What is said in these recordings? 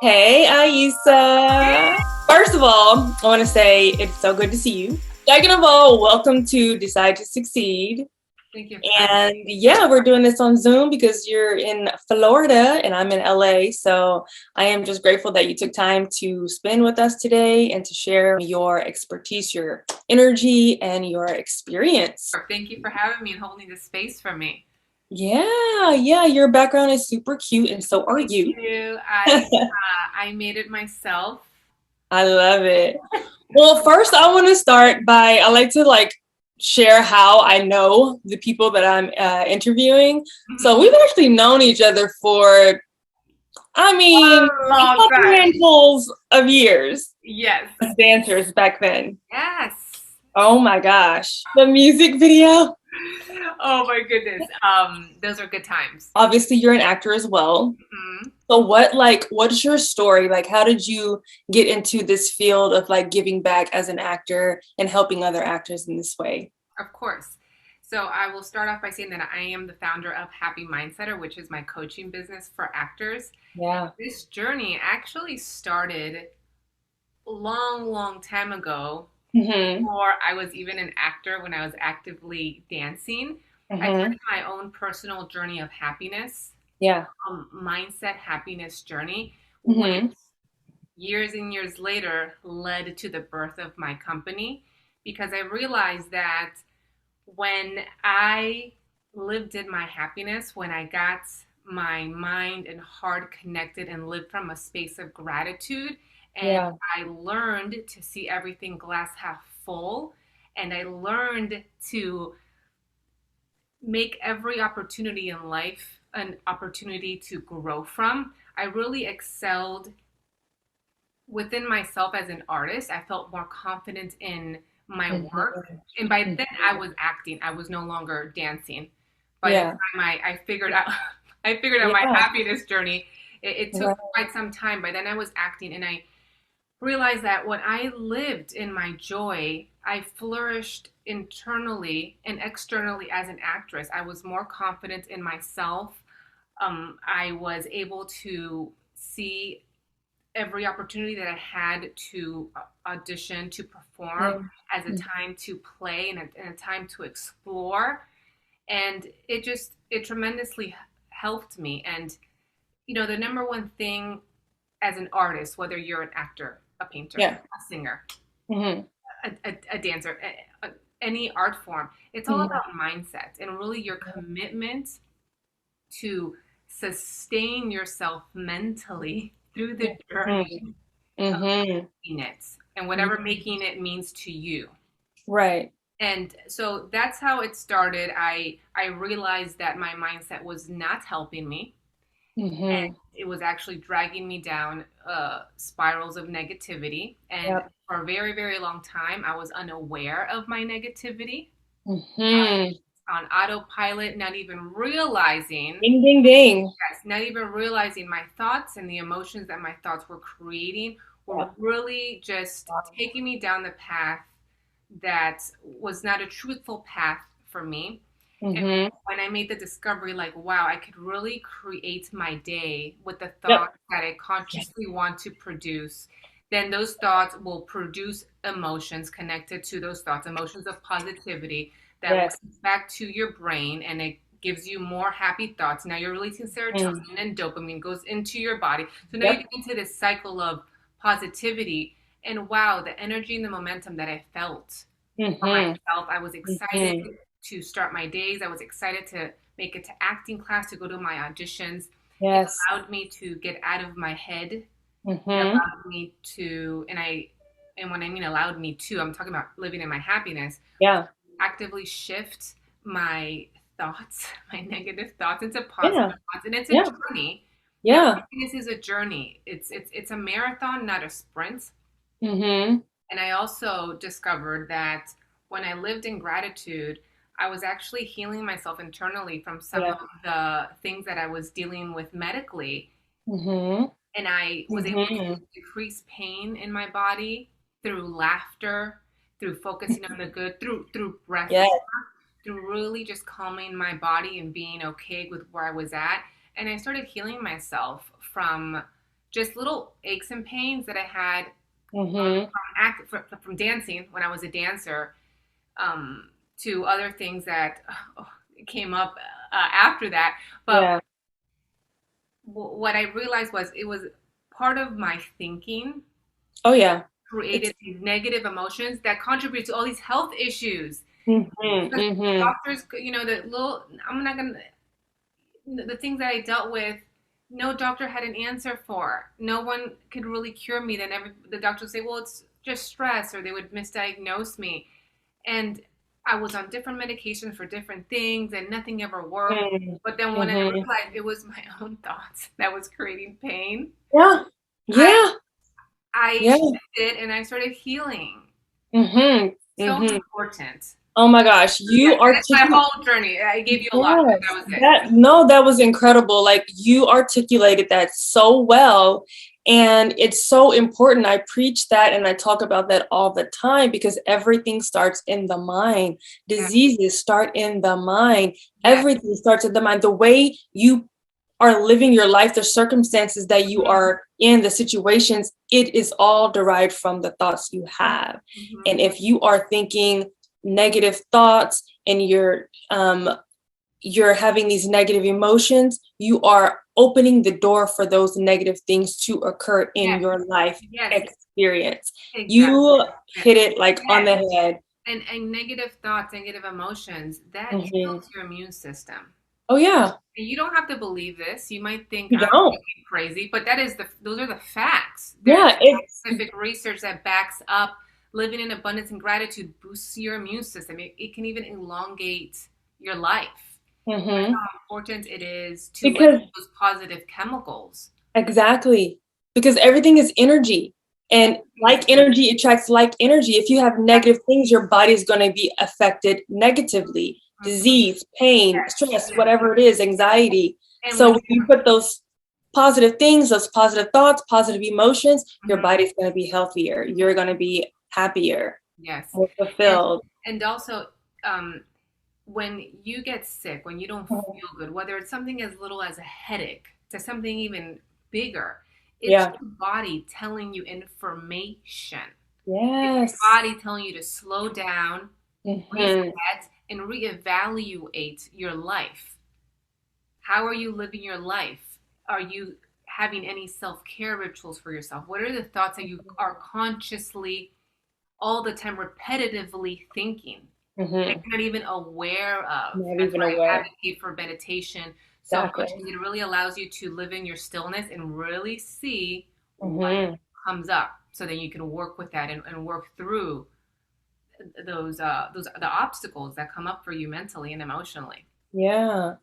Hey, Aissa. First of all, I want to say it's so good to see you. Second of all, welcome to Decide to Succeed. Thank you. And yeah, we're doing this on Zoom because you're in Florida and I'm in LA. So I am just grateful that you took time to spend with us today and to share your expertise, your energy, and your experience. Thank you for having me and holding this space for me. Yeah, your background is super cute, and so are Thank you. you. I made it myself. I love it. Well, first I want to start by I like to share how I know the people that I'm interviewing. So we've actually known each other for, A a long couple time. handfuls of years Yes. as dancers back then. Yes. Oh my gosh, the music video. Oh my goodness. Those are good times. Obviously, you're an actor as well. Mhm. So what's your story? Like, how did you get into this field of like giving back as an actor and helping other actors in this way? Of course. So I will start off by saying that I am the founder of Happy Mindsetter, which is my coaching business for actors. Yeah. This journey actually started long time ago Mm-hmm. before I was even an actor, when I was actively dancing. I Mm-hmm. started my own personal journey of happiness, Yeah. mindset happiness journey, which Mm-hmm. years and years later led to the birth of my company, because I realized that when I lived in my happiness, when I got my mind and heart connected and lived from a space of gratitude, and Yeah. I learned to see everything glass half full, and I learned to make every opportunity in life an opportunity to grow from. I really excelled within myself as an artist. I felt more confident in my work. Mm-hmm. And by then I Mm-hmm. was acting. I was no longer dancing. By the Yeah. time I figured out I figured out my Yeah. happiness journey, it took Right. quite some time. By then I was acting, and I realized that when I lived in my joy, I flourished internally and externally as an actress. I was more confident in myself. I was able to see every opportunity that I had to audition, to perform, Yeah. as a time to play, and a time to explore. And it tremendously helped me. And, the number one thing as an artist, whether you're an actor, a painter, Yeah. a singer, Mm-hmm. a dancer, any art form, it's all Mm-hmm. about mindset and really your commitment to sustain yourself mentally through the Mm-hmm. journey of Mm-hmm. making it, and whatever making it means to you. Right. And so that's how it started. I realized that my mindset was not helping me, Mm-hmm. and it was actually dragging me down spirals of negativity. And Yep. for a very long time, I was unaware of my negativity, Mm-hmm. on autopilot, not even realizing, Ding, ding, ding. yes, not even realizing my thoughts and the emotions that my thoughts were creating were Yep. really just taking me down the path that was not a truthful path for me. And Mm-hmm. when I made the discovery, like, wow, I could really create my day with the Yep. thoughts that I consciously want to produce, then those thoughts will produce emotions connected to those thoughts, emotions of positivity that Yes. links back to your brain, and it gives you more happy thoughts. Now you're releasing Mm. serotonin, and dopamine goes into your body. So now you Yep. get into this cycle of positivity. And wow, the energy and the momentum that I felt for Mm-hmm. myself. I was excited Mm-hmm. to start my days. I was excited to make it to acting class, to go to my auditions. It Yes. allowed me to get out of my head. It Mm-hmm. allowed me to, and when I mean allowed me to, I'm talking about living in my happiness, Yeah. actively shift my thoughts, my negative thoughts, into positive Yeah. thoughts. And it's a Yeah. journey. Yeah. Happiness is a journey. It's a marathon, not a sprint. Mm-hmm. And I also discovered that when I lived in gratitude, I was actually healing myself internally from some Yeah. of the things that I was dealing with medically. Mm-hmm. And I was able to Mm-hmm. decrease pain in my body through laughter, through focusing on the good, through breath, Yes. through really just calming my body and being okay with where I was at. And I started healing myself from just little aches and pains that I had Mm-hmm. from dancing when I was a dancer, to other things that came up after that. But Yeah. what I realized was it was part of my thinking Oh yeah. It's created these negative emotions that contribute to all these health issues. mm-hmm. Because Mm-hmm. doctors, the little, I'm not gonna, the things that I dealt with, no doctor had an answer for. No one could really cure me. Then the doctor would say, well, it's just stress, or they would misdiagnose me. And I was on different medications for different things, and nothing ever worked. But then when I Mm-hmm. realized it was my own thoughts that was creating pain, Yeah. I Yeah. I Yeah. shifted and I started healing. Mm-hmm. So Mm-hmm. important. Oh my gosh, Yeah, you that's my articulate. whole journey. I gave you a lot, but Yes, that was it. that no, that was incredible. Like you articulated that so well. And it's so important. I preach that and I talk about that all the time because everything starts in the mind. Yeah, Diseases start in the mind. yeah. Everything starts in the mind. The way you are living your life, the circumstances that you Mhm, are in, the situations, it is all derived from the thoughts you have. And mhm. if you are thinking negative thoughts and you're having these negative emotions, you are opening the door for those negative things to occur in Yes, your life yes, experience. exactly. You hit it like on Yes. the head. And negative thoughts, negative emotions, that Mhm. kills your immune system. Oh yeah, And you don't have to believe this. You might think you I'm don't. fucking crazy, but those are the facts. There's Yeah, it's scientific research that backs up living in abundance and gratitude boosts your immune system. It can even elongate your life. That's mhm. how important it is to let Because those positive chemicals. exactly. Because everything is energy. And Everything is like energy attracts like energy. If you have yes, negative things, your body is going to be affected negatively. mhm, Disease, pain, yes, stress, yes. whatever it is, anxiety. And So when when you put those positive things, those positive thoughts, positive emotions, your mhm, body's going to be healthier. You're going to be happier, yes, more and fulfilled. also um, when you get sick, when you don't Mhm. feel good, whether it's something as little as a headache to something even bigger, it's Yeah. your body telling you information. It's your Yes. body telling you to slow down, Hmm. reset, and reevaluate your life. How are you living your life? Are you having any self care rituals for yourself? What are the thoughts that you are consciously, all the time, repetitively thinking that Hmm. you're not even aware of? Not That's even why I aware. advocate for meditation so much Exactly. because it really allows you to live in your stillness and really see what Hmm. comes up so then you can work with that and work through those the obstacles that come up for you mentally and emotionally. Yeah.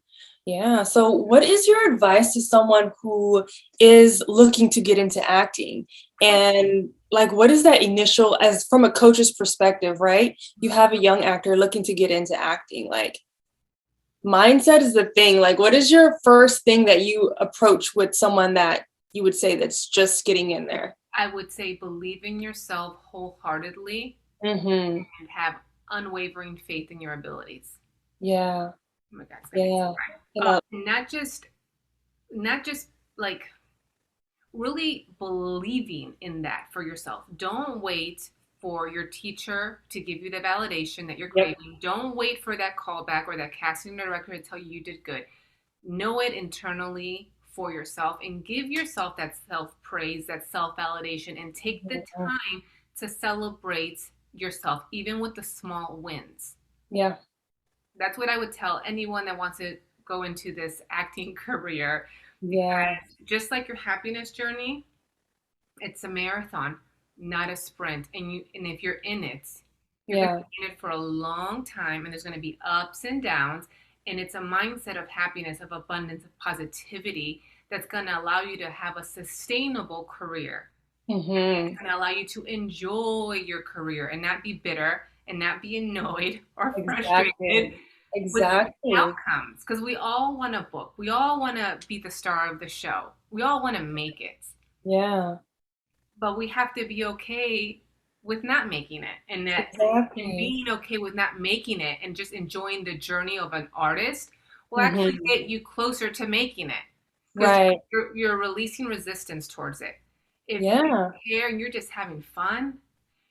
Yeah. So, what is your advice to someone who is looking to get into acting? And like, what is that initial, as from a coach's perspective, right? You have a young actor looking to get into acting. Like, mindset is the thing. Like, what is your first thing that you approach with someone that you would say that's just getting in there? I would say believe in yourself wholeheartedly Mm-hmm. and have unwavering faith in your abilities. Yeah. Oh my God, it's gonna be so Yeah. And right. Not just like really believing in that for yourself. Don't wait for your teacher to give you the validation that you're yep. craving. Don't wait for that callback or that casting director to tell you you did good. Know it internally for yourself and give yourself that self praise, that self validation, and take the Mhm. time to celebrate yourself, even with the small wins. Yeah. That's what I would tell anyone that wants to go into this acting career. Yeah. Because just like your happiness journey, it's a marathon, not a sprint. And if you're in it, you're going to Yeah. be in it for a long time, and there's going to be ups and downs. And it's a mindset of happiness, of abundance, of positivity that's going to allow you to have a sustainable career. Mm-hmm. It's going to allow you to enjoy your career and not be bitter and not be annoyed or frustrated Exactly. with Exactly. outcomes. Because we all want to book, we all want to be the star of the show, we all want to make it, Yeah. but we have to be okay with not making it, and Exactly. being okay with not making it and just enjoying the journey of an artist will actually Mm-hmm. get you closer to making it. because Right. you're releasing resistance towards it. If you Yeah. care and you're just having fun,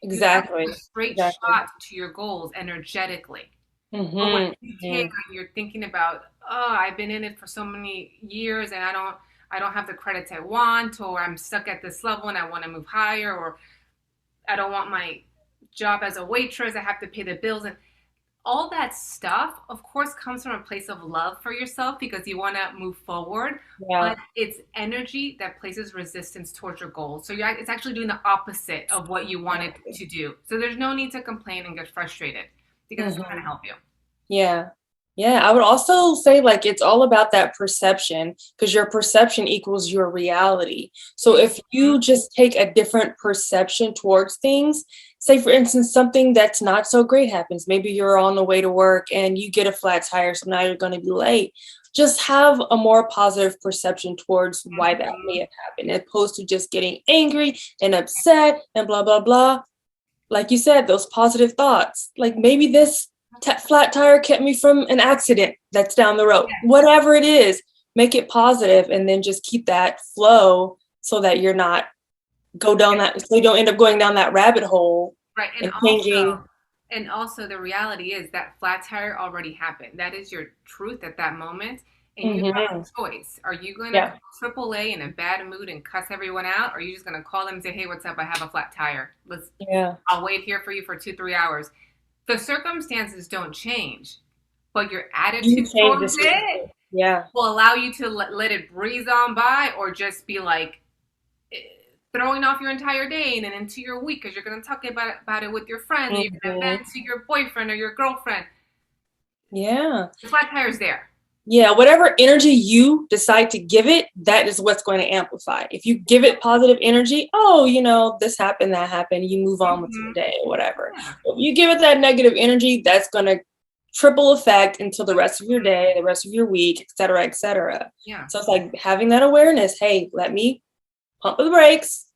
you have a Exactly. straight Exactly. shot to your goals energetically. But when Mm-hmm. you care Hmm. and you're thinking about, oh, I've been in it for so many years and I don't have the credits I want, or I'm stuck at this level and I want to move higher, or I don't want my job as a waitress, I have to pay the bills, and all that stuff, of course, comes from a place of love for yourself because you want to move forward, Yeah. but it's energy that places resistance towards your goals. So it's actually doing the opposite of what you wanted Exactly. to do. So there's no need to complain and get frustrated because it's not going to Hmm. help you. Yeah. Yeah. I would also say like it's all about that perception because your perception equals your reality. So if Mhm. you just take a different perception towards things, say for instance, something that's not so great happens. Maybe you're on the way to work and you get a flat tire, so now you're going to be late. Just have a more positive perception towards why that may Mhm. have happened, as opposed to just getting angry and upset and blah, blah, blah. Like you said, those positive thoughts. Like maybe this flat tire kept me from an accident that's down the road. Yes. Whatever it is, make it positive and then just keep that flow so that you're not so you don't end up going down that rabbit hole Right. and changing. And also the reality is that flat tire already happened. That is your truth at that moment. And you have Hmm. a choice. Are you going to Yeah. call AAA in a bad mood and cuss everyone out? Or are you just going to call them and say, hey, what's up? I have a flat tire. Yeah. I'll wait here for you for 2, 3 hours. The circumstances don't change, but your You attitude change towards this. it Yeah. will allow you to let it breeze on by or just be like, throwing off your entire day and then into your week because you're going to talk about it with your friends, or you're going to Hmm. vent to your boyfriend or your girlfriend. Yeah. The flat tire's there. Yeah, whatever energy you decide to give it, that is what's going to amplify. If you give it positive energy, oh, this happened, that happened, you move on with your Mm-hmm. day or whatever. Yeah. If you give it that negative energy, that's going to triple effect until the rest of your day, the rest of your week, et cetera, et cetera. Yeah. So it's like having that awareness. Hey, let me pump the brakes.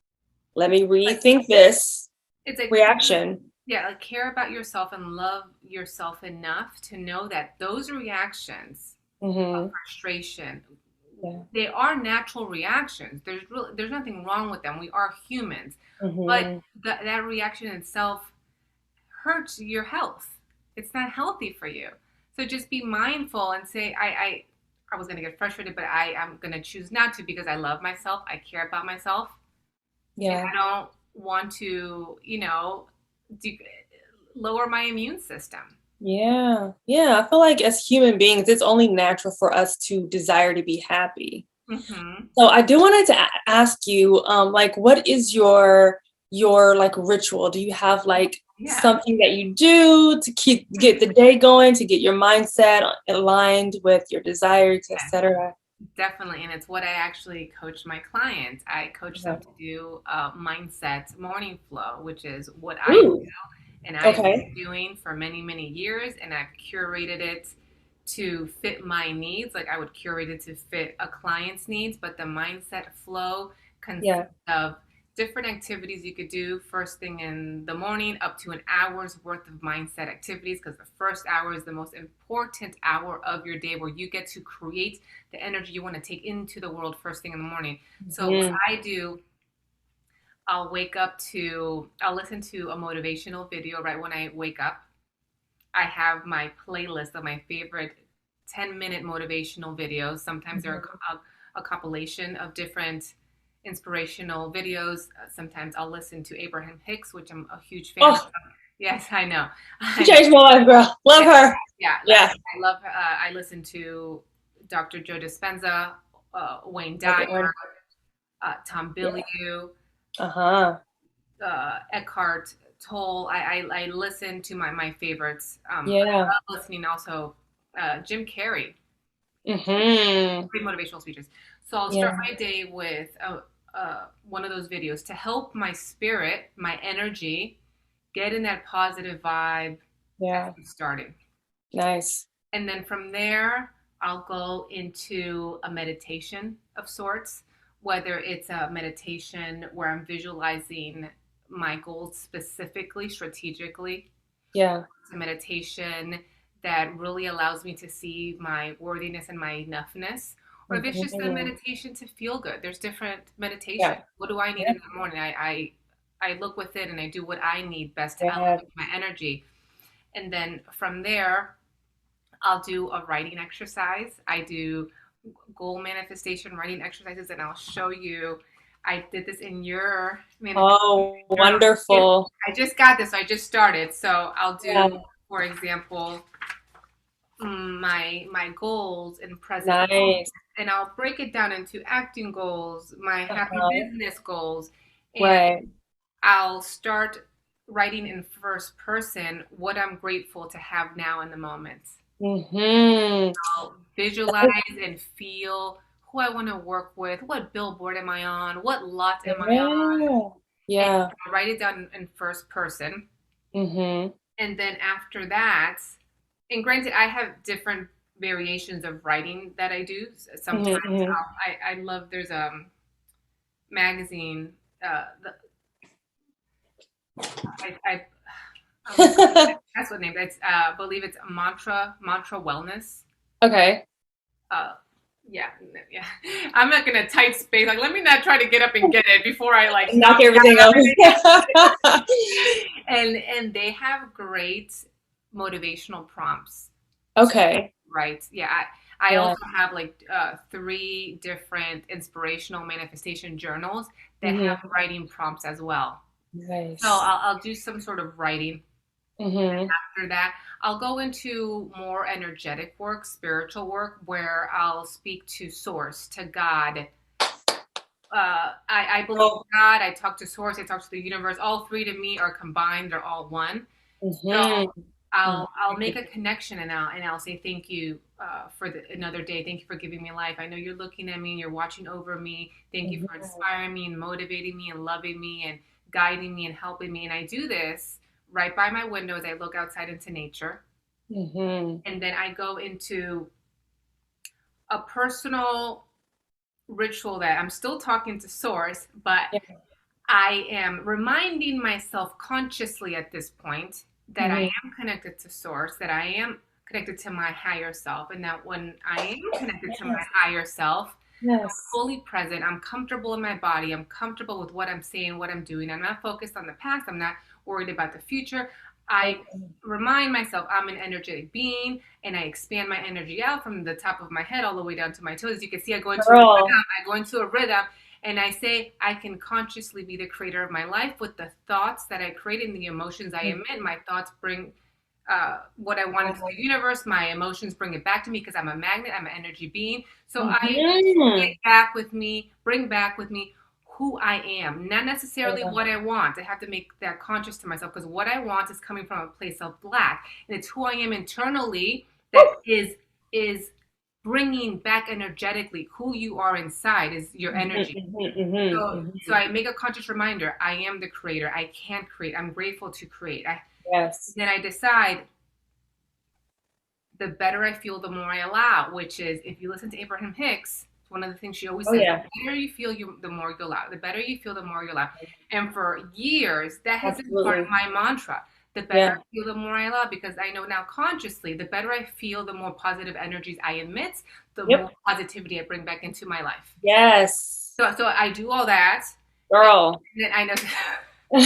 Let me Like, rethink this it's like, reaction. yeah, like care about yourself and love yourself enough to know that those reactions of Hmm. frustration, Yeah. they are natural reactions. There's nothing wrong with them. We are humans, but Hmm. that reaction itself hurts your health. It's not healthy for you. So just be mindful and say, I was gonna get frustrated, but I am gonna choose not to because I love myself. I care about myself, and Yeah. I don't want to, de- lower my immune system. Yeah. Yeah. I feel like as human beings, it's only natural for us to desire to be happy. Hmm. So I do wanted to ask you, like, what is your like ritual? Do you have like Yeah, something that you do to get the day going, to get your mindset aligned with your desires, etc.? definitely. And it's what I actually coach my clients. I coach them Okay. to do a mindset morning flow, which is what I do. Ooh. And I've Okay. been doing for many, many years, and I've curated it to fit my needs. Like I would curate it to fit a client's needs, but the mindset flow consists Yeah. of different activities you could do first thing in the morning, up to an hour's worth of mindset activities, because the first hour is the most important hour of your day where you get to create the energy you want to take into the world first thing in the morning. So what Hmm. I do, I'll listen to a motivational video right when I wake up. I have my playlist of my favorite 10-minute motivational videos. Sometimes they're Hmm. a compilation of different inspirational videos. Sometimes I'll listen to Abraham Hicks, which I'm a huge fan of. Oh, Yes, I know. she I know. changed my life, girl. Love Yeah, her. yeah. Yeah. I love, I listen to Dr. Joe Dispenza, Wayne Like Dyer, it when. Tom Yeah. Bilyeu, Uh-huh. Eckhart Tolle. I listen to my favorites. Yeah. I love listening also Jim Carrey, Hmm. great motivational speeches. So I'll start Yeah. my day with one of those videos to help my spirit, my energy, get in that positive vibe as Yeah. I'm starting. Nice. And then from there, I'll go into a meditation of sorts, whether it's a meditation where I'm visualizing my goals specifically, strategically. Yeah. It's a meditation that really allows me to see my worthiness and my enoughness, or if it's just a Mhm. meditation to feel good. There's different meditation. Yeah. What do I need Yeah. in the morning? I look within and I do what I need best to Yeah. elevate my energy. And then from there, I'll do a writing exercise. I do goal manifestation writing exercises, and I'll show you. I did this in your manifestation Oh, journal. wonderful. I just got this. So I just started. So I'll do, Yeah. for example, my goals in present moment, Nice. and I'll break it down into acting goals, my happy Uh-huh. business goals, and Right. I'll start writing in first person what I'm grateful to have now in the moment. Mm-hmm. I'll visualize and feel who I want to work with, what billboard am I on, what lot am I on, Yeah. and Yeah. I'll write it down in first person. Mm-hmm. And then after that, and granted, I have different variations of writing that I do. Sometimes Mm-hmm. I love, there's a magazine, the, I that's what name it's I believe it's Mantra Wellness. Okay. uh yeah, yeah. I'm not gonna type space, like, let me not try to get up and get it before I like knock Knock everything down over. everything. And they have great motivational prompts. Okay. Right. Yeah. I Yeah. also have like 3 different inspirational manifestation journals that have Mm-hmm. writing prompts as well. So Nice. I'll do some sort of writing. Mm-hmm. After that, I'll go into more energetic work, spiritual work, where I'll speak to Source, to God. I believe Oh. in God. I talk to Source. I talk to the universe. All 3 to me are combined. They're all one. So Mm-hmm. I'll make a connection, and I'll say thank you for another day. Thank you for giving me life. I know you're looking at me and you're watching over me. Thank you for Mm-hmm. inspiring me and motivating me and loving me and guiding me and helping me. And I do this right by my window as I look outside into nature. Mm-hmm. And then I go into a personal ritual that I'm still talking to Source, but Yeah. I am reminding myself consciously at this point that I Mm-hmm. am connected to Source, that I am connected to my higher self, and that when I am connected to my Yes. higher self, I'm Yes. fully present. I'm comfortable in my body. I'm comfortable with what I'm saying, what I'm doing. I'm not focused on the past. I'm not worried about the future. I Okay. remind myself I'm an energetic being, and I expand my energy out from the top of my head all the way down to my toes. As you can see, I go into a rhythm. Girl. I go into a rhythm, and I say I can consciously be the creator of my life with the thoughts that I create and the emotions I emit. My thoughts bring what I want into the universe. My emotions bring it back to me because I'm a magnet. I'm an energy being. So I Mm-hmm. get back with me, bring back with me who I am, not necessarily Yeah. what I want. I have to make that conscious to myself, because what I want is coming from a place of black, and it's who I am internally that is bringing back energetically. Who you are inside is your energy. Mm-hmm. Mm-hmm. So Mm-hmm. I make a conscious reminder. I am the creator. I can create. I'm grateful to create. Yes. Then I decide, the better I feel, the more I allow, which is, if you listen to Abraham Hicks, one of the things she always Oh says, yeah. the better you feel, the more you allow. The better you feel, the more you allow. And for years, that has been part of Absolutely. my mantra. The better Yeah. I feel, the more I allow, because I know now consciously, the better I feel, the more positive energies I emit, the more Yep. positivity I bring back into my life. Yes. So I do all that, and Girl. then I know I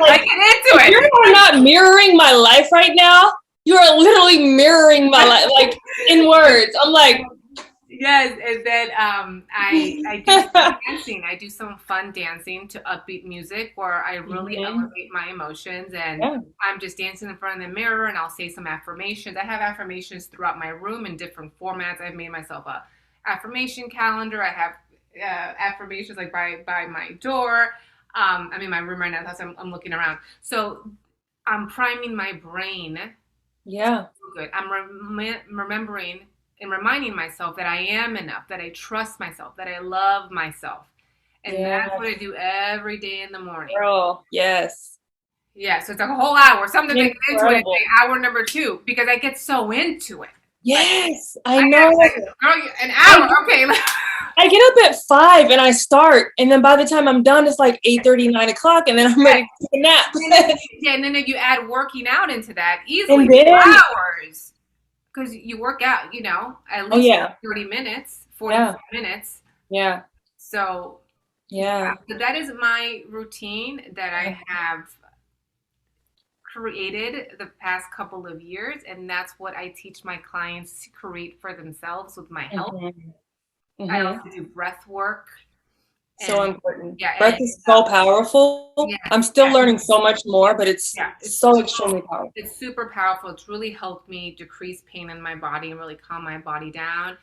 Like, get into if it. you're not mirroring my life right now, you are literally mirroring my life, like in words. I'm like, Yes, and then I do some dancing. I do some fun dancing to upbeat music where I really Mhm. elevate my emotions, and Yeah. I'm just dancing in front of the mirror, and I'll say some affirmations. I have affirmations throughout my room in different formats. I've made myself a affirmation calendar. I have affirmations like by my door. I'm in my room right now, that's why I'm looking around. So I'm priming my brain. Yeah. Good. I'm remembering and reminding myself that I am enough, that I trust myself, that I love myself. And that's what I Yes. do every day in the morning. Girl. Yes. Yeah, so it's like a whole hour. Sometimes I get into it, it's Incredible. like hour number 2, because I get so into it. Like, Yes. I I know. got like, girl, an I, hour. Okay. I get up at 5 and I start, and then by the time I'm done, it's like 8:30, 9 o'clock, and then I'm ready to take a nap. And then if you add working out into that, easily And then, 2 hours. Because you work out, at oh least yeah. 30 minutes, 45 Yeah. minutes. Yeah. So Yeah. so that is my routine that I have created the past couple of years, and that's what I teach my clients to create for themselves with my help. Mhm. I Mhm. also do breath work So and important. yeah, Breath and is so powerful. yes, I'm still yes, learning so much more, but it's yeah, so extremely powerful. it's super powerful. It's really helped me decrease pain in my body and really calm my body down.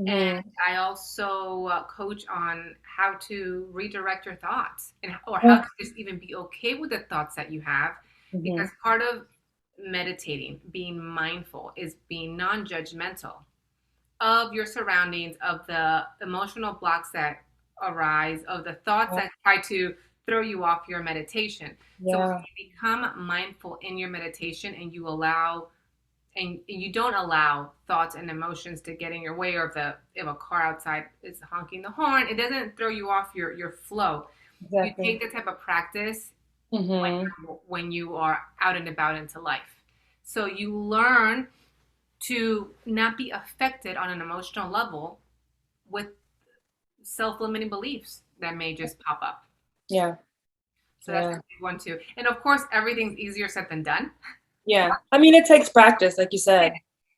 And Mhm. I also coach on how to redirect your thoughts and or how Yeah. to just even be okay with the thoughts that you have, because Mhm. part of meditating, being mindful, is being non-judgmental of your surroundings, of the emotional blocks that arise, of the thoughts Yeah. that try to throw you off your meditation. So when Yeah. you become mindful in your meditation and you allow and you don't allow thoughts and emotions to get in your way, or if a car outside is honking the horn, it doesn't throw you off your flow. You Exactly. take the type of practice Mhm. when you are out and about into life. So you learn to not be affected on an emotional level with self-limiting beliefs that may just pop up. Yeah. So that's a Yeah. big one too. And of course, everything's easier said than done. Yeah. I mean, it takes practice, like you said.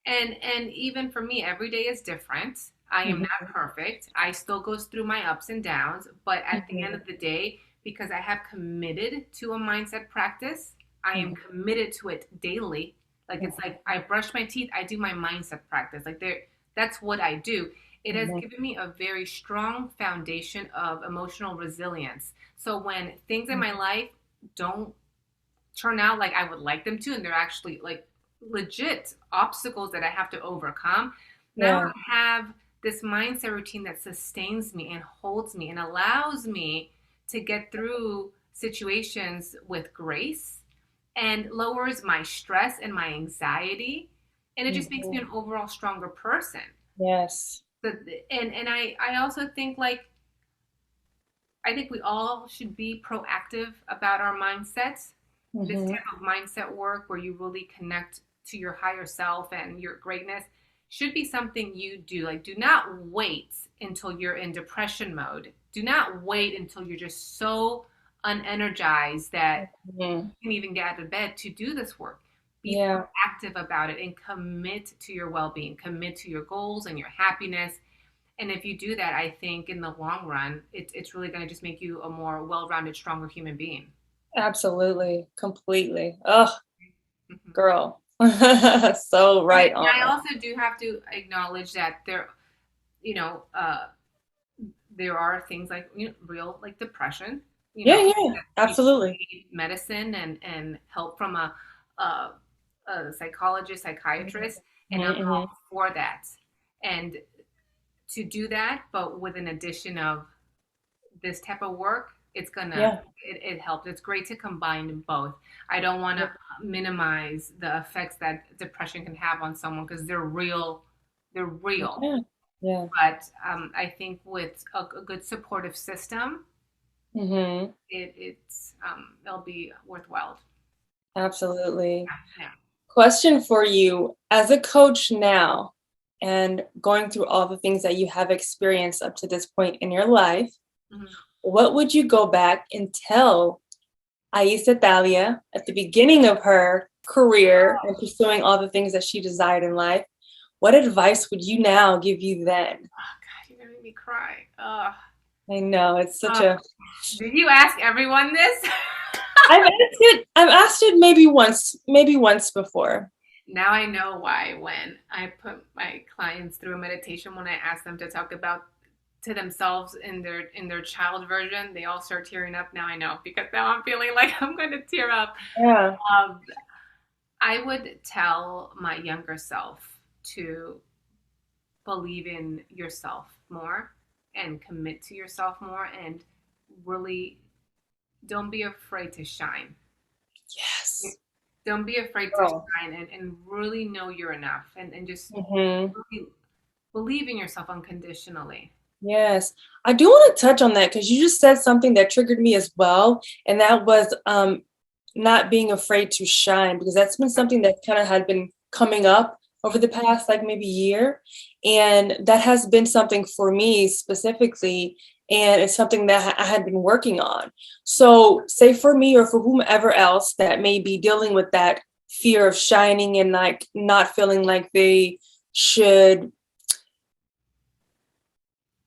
And even for me, every day is different. I am Mhm. not perfect. I still goes through my ups and downs, but at the end Mhm. of the day, because I have committed to a mindset practice, I am Mhm. committed to it daily. Like it's like I brush my teeth, I do my mindset practice. Like that's what I do. It has Mhm. given me a very strong foundation of emotional resilience. So when things in Mhm. my life don't turn out like I would like them to, and they're actually like legit obstacles that I have to overcome. Now Yeah. I have this mindset routine that sustains me and holds me and allows me to get through situations with grace and lowers my stress and my anxiety. And it just makes me Mhm. an overall stronger person. Yes. So, and I also think like I think we all should be proactive about our mindsets. This Mhm. type of mindset work where you really connect to your higher self and your greatness should be something you do. Like, do not wait until you're in depression mode. Do not wait until you're just so unenergized that Mhm. you can even get out of bed to do this work. Be Yeah. proactive about it and commit to your well being, commit to your goals and your happiness. And if you do that, I think in the long run, it's really going to just make you a more well rounded, stronger human being. Absolutely. Completely. Oh, Mhm. girl. So And right I on. also do have to acknowledge that you know, uh, there are things like real like depression. Yeah, yeah. That people Absolutely. need medicine and help from a, a psychologist, Mhm. psychiatrist, and I'm Mhm. all for that. And to do that, but with an addition of this type of work, Yeah. it helps. It's great to combine both. I don't want to minimize the effects that depression can have on someone because they're real. They're real. Yeah. Yeah. But I think with a good supportive system, Mhm. it'll be worthwhile. Absolutely. Yeah. Question for you as a coach now and going through all the things that you have experienced up to this point in your life, Mhm. what would you go back and tell Aissa Thalia at the beginning of her career and pursuing all the things that she desired in life? What advice would you now give you then? Oh God, you're gonna make me cry. I know it's such Uh, a did you ask everyone this? I've asked it maybe once before. Now I know why when I put my clients through a meditation, when I ask them to talk about to themselves in their child version, they all start tearing up. Now I know because now I'm feeling like I'm going to tear up. Yeah. Um, I would tell my younger self to believe in yourself more and commit to yourself more and really don't be afraid to shine. Yes. Don't be afraid to Girl. shine and really know you're enough and just Mhm. really believe in yourself unconditionally. Yes. I do want to touch on that because you just said something that triggered me as well, and that was not being afraid to shine because that's been something that kind of had been coming up over the past like maybe year. And that has been something for me specifically. And it's something that I had been working on. So say for me or for whomever else that may be dealing with that fear of shining and like not feeling like they should,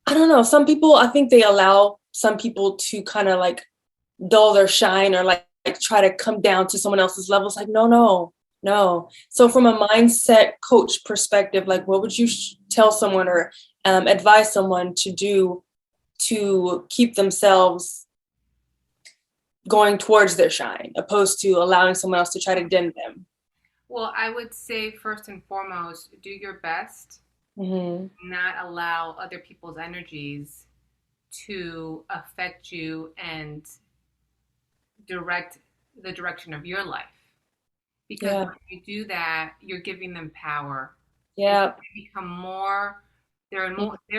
I don't know, some people, I think they allow some people to kind of like dull their shine or like try to come down to someone else's level. It's like, no, no, no. So from a mindset coach perspective, like what would you tell someone or advise someone to do to keep themselves going towards their shine, opposed to allowing someone else to try to dim them? Well, I would say first and foremost, do your best, Mm-hmm. not allow other people's energies to affect you and direct the direction of your life. Because Yeah. when you do that, you're giving them power. Yeah. They become more, they're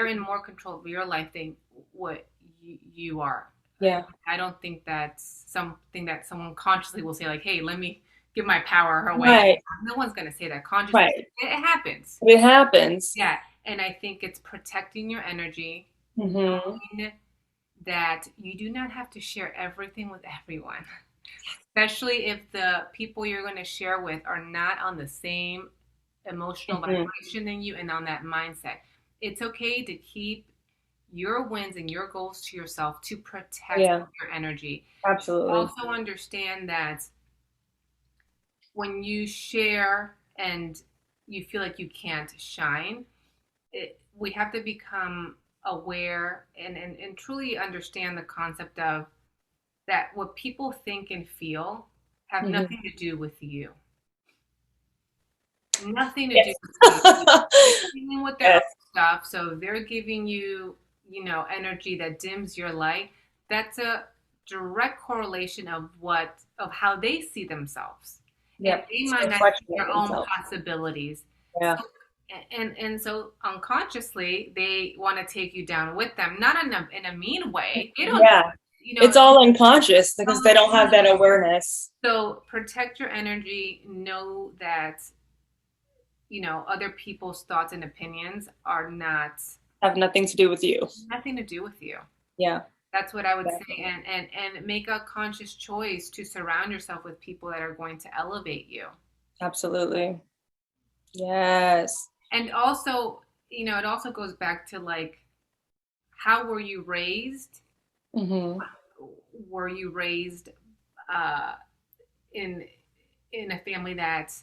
in more control of your life than what you are. Yeah. I don't think that's something that someone consciously will say, like, hey, let me give my power away. Right. No one's going to say that consciously. Right. It happens. It happens. Yeah. And I think it's protecting your energy, Mm-hmm. knowing that you do not have to share everything with everyone, especially if the people you're going to share with are not on the same emotional Mm-hmm. vibration than you and on that mindset. It's okay to keep your wins and your goals to yourself to protect Yeah. your energy. Absolutely. Also understand that when you share and you feel like you can't shine, we have to become aware and truly understand the concept of that what people think and feel have Mm-hmm. nothing to do with you. Nothing to do Yes. with you. They're dealing with their own Yes. stuff, so they're giving you, energy that dims your light. That's a direct correlation of how they see themselves, and Yep. they It's might not see reflection of their own themselves. possibilities. Yeah. So, and so unconsciously they want to take you down with them, not in a mean way. They don't, Yeah. It's all unconscious because they don't have that awareness. so protect your energy. Know that other people's thoughts and opinions are not Have nothing to do with you. nothing to do with you. Yeah. That's what I would say, Exactly. and make a conscious choice to surround yourself with people that are going to elevate you. Absolutely. Yes. And also, it also goes back to like, how were you raised? Mm-hmm. Were you raised uh, in a family that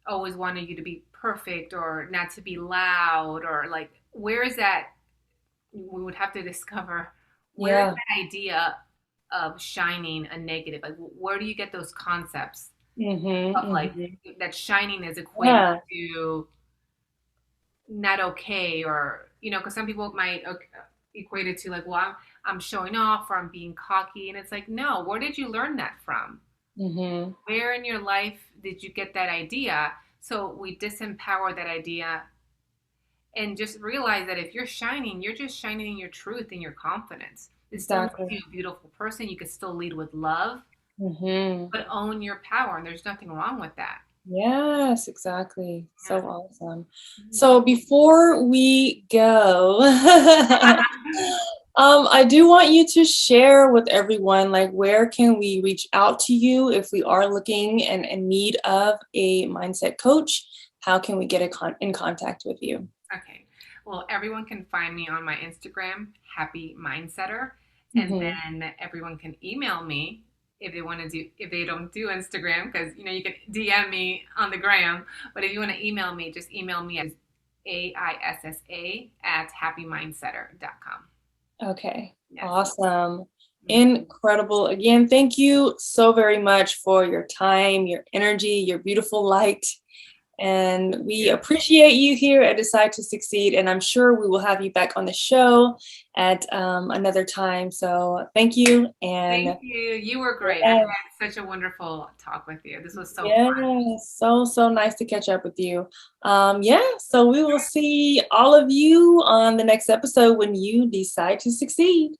always wanted you to be perfect or not to be loud, or like, where is that? We would have to discover where is Yeah. that idea of shining a negative. Like, where do you get those concepts of Mm-hmm. like Mm-hmm. that shining is equated Yeah. to not okay, or because some people might equate it to like, well, I'm showing off or I'm being cocky, and it's like, no, where did you learn that from? Mm-hmm. Where in your life did you get that idea? So we disempower that idea and just realize that if you're shining, you're just shining in your truth and your confidence. It still makes Exactly. you a beautiful person. You can still lead with love, Mm-hmm. but own your power. And there's nothing wrong with that. Yes, exactly. So Yeah. awesome. Yeah. So before we go, I do want you to share with everyone, like, where can we reach out to you if we are looking and in need of a mindset coach? How can we get in contact with you? Okay. Well, everyone can find me on my Instagram, Happy Mindsetter, and Mm-hmm. then everyone can email me if they don't do Instagram, because you can DM me on the gram. But if you want to email me, just email me at aissa@happymindsetter.com. Okay, Yes. awesome. Mhm. Incredible. Again, thank you so very much for your time, your energy, your beautiful light. And we Yeah. appreciate you here at Decide to Succeed. And I'm sure we will have you back on the show at another time. So thank you. And Thank you. You were great. I yeah, had such a wonderful talk with you. This was so yeah, fun. so nice to catch up with you. Yeah, so we will see all of you on the next episode when you decide to succeed.